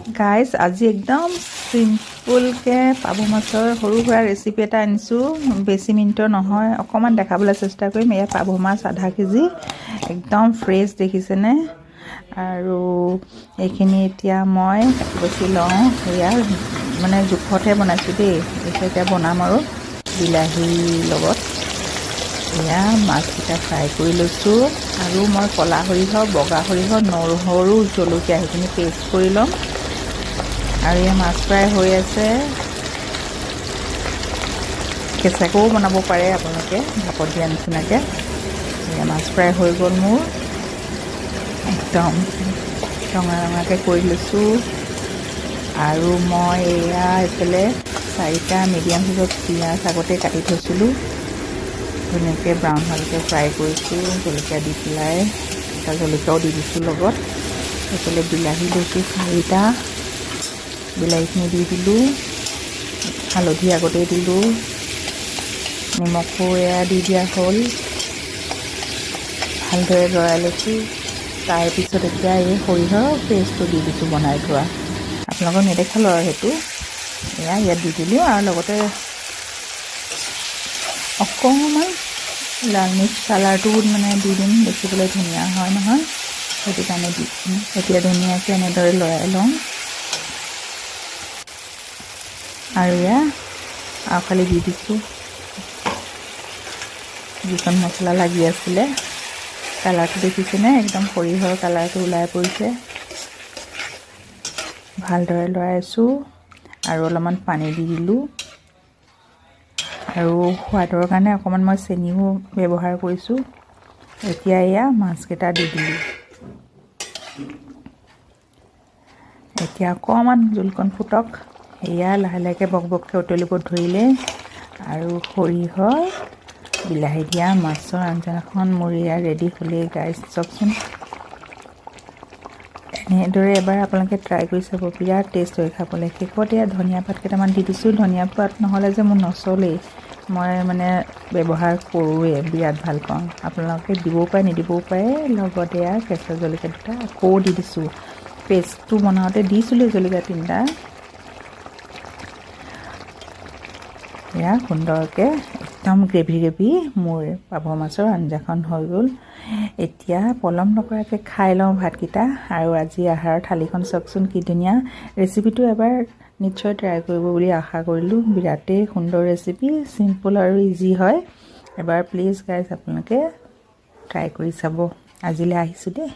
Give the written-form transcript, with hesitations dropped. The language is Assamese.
গাইজ আজি একদম চিম্পুলকৈ পাভ মাছৰ সৰু সুৰা ৰেচিপি এটা আনিছোঁ। বেছি মিনিটৰ নহয়, অকণমান দেখাবলৈ চেষ্টা কৰিম। এয়া পাভ মাছ আধা কেজি, একদম ফ্ৰেছ দেখিছেনে। আৰু এইখিনি এতিয়া মই কাটি বাছি লওঁ। এয়া মানে জোখতহে বনাইছোঁ দেই। এতিয়া বনাম আৰু বিলাহীৰ লগত। এয়া মাছকেইটা ফ্ৰাই কৰি লৈছোঁ। আৰু মই ক'লা সৰিয়হ, বগা সৰিয়হ, নহৰু, জলকীয়া সেইখিনি পেষ্ট কৰি ল'ম। আৰু এয়া মাছ ফ্ৰাই হৈ আছে। কেঁচাকৈও বনাব পাৰে আপোনালোকে, ভাপত দিয়া নিচিনাকৈ। এয়া মাছ ফ্ৰাই হৈ গ'ল মোৰ, একদম ৰঙা ৰঙাকৈ কৰি লৈছোঁ। আৰু মই এয়া এইফালে 4টা মিডিয়াম সাইজৰ পিঁয়াজ আগতে কাটি থৈছিলোঁ, ধুনীয়াকৈ ব্ৰাউন হোৱালৈকে ফ্ৰাই কৰিছোঁ। জলকীয়া দি পেলাই, এটা জলকীয়াও দি দিছোঁ লগত। এইফালে বিলাহী লৈছোঁ 4টা, বিলাহীখিনি দি দিলোঁ। হালধি আগতেই দিলোঁ, নিমখো এয়া দি দিয়া হ'ল। ভালদৰে লৰাই লৈছোঁ। তাৰপিছত এতিয়া এই সৰিয়হৰ পেষ্টটো দি দিছোঁ বনাই থোৱা। আপোনালোকক নেদেখালোঁ আৰু সেইটো। এয়া ইয়াত দি দিলোঁ। আৰু লগতে অকণমান লাল মিৰ্চ কালাৰটো মানে দি দিম, দেখিবলৈ ধুনীয়া হয় নহয়, সেইটো কাৰণে দি দিম। এতিয়া ধুনীয়াকৈ এনেদৰে লৰাই লওঁ। আৰু এয়া আৰু খালি দি দিছোঁ যিকণ মছলা লাগি আছিলে। কালাৰটো দেখিছেনে, একদম সৰিয়হৰ কালাৰটো ওলাই পৰিছে। ভালদৰে লৰাইছোঁ আৰু অলপমান পানী দি দিলোঁ। আৰু সোৱাদৰ কাৰণে অকণমান মই চেনিও ব্যৱহাৰ কৰিছোঁ। এতিয়া এয়া মাছকেইটা দি দিলোঁ। এতিয়া অকণমান জোলকণ ফুটক। এয়া লাহে লাহেকৈ বকবককৈ উতলিব ধৰিলে। আৰু সৰিয়হৰ বিলাহী দিয়া মাছৰ আঞ্জাখন মোৰ এয়া ৰেডি হ'লেই গাইজ। চাওকচোন, এনেদৰে এবাৰ আপোনালোকে ট্ৰাই কৰি চাব, বিৰাট টেষ্ট হয় খাবলৈ। শেষত এয়া ধনিয়া পাত কেইটামান দি দিছোঁ। ধনিয়া পাত নহ'লে যে মোৰ নচলেই, মই মানে ব্যৱহাৰ কৰোঁৱেই, বিৰাট ভাল পাওঁ। আপোনালোকে দিবও পাৰে, নিদিবও পাৰে। লগত এয়া কেঁচা জলকীয়া দুটা আকৌ দি দিছোঁ। পেষ্টটো বনাওঁতে দিছিলোঁ জলকীয়া 3টা। এয়া সুন্দৰকৈ একদম গ্ৰেভি মোৰ পাভ মাছৰ আঞ্জাখন হৈ গ'ল। এতিয়া পলম নকৰাকৈ খাই লওঁ ভাতকেইটা। আৰু আজি আহাৰৰ থালিখন চাওকচোন কি ধুনীয়া। ৰেচিপিটো এবাৰ নিশ্চয় ট্ৰাই কৰিব বুলি আশা কৰিলোঁ। বিৰাটেই সুন্দৰ ৰেচিপি, চিম্পুল আৰু ইজি হয়। এবাৰ প্লিজ গাইজ আপোনালোকে ট্ৰাই কৰি চাব। আজিলৈ আহিছোঁ দেই।